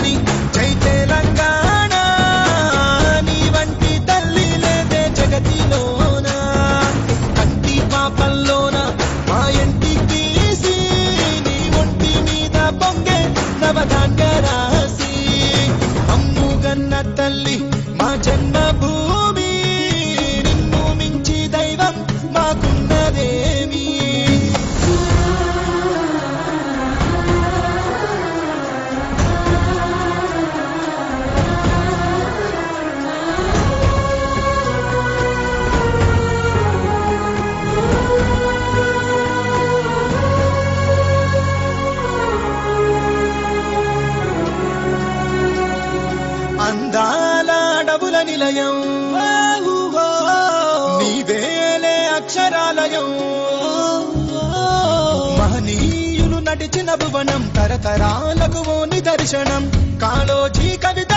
జనని జై తెలంగాణ నీ వంటి తల్లి లేదే జగతిలోన కంటి పాపల్లోన మా ఇంటి తీసి నీ ఒంటి మీద పొంగే నవధాన్య రాసి అమ్ముగన్న తల్లి మా జన్మభూమి నిన్ను మించి దైవం మాకున్నదేమి అందాల అడవుల నిలయం నీవేలే అక్షరాలయం మహనీయులు నడిచిన భువనం తరతరాలకు ఓ నిదర్శనం కాళోజీ కవిత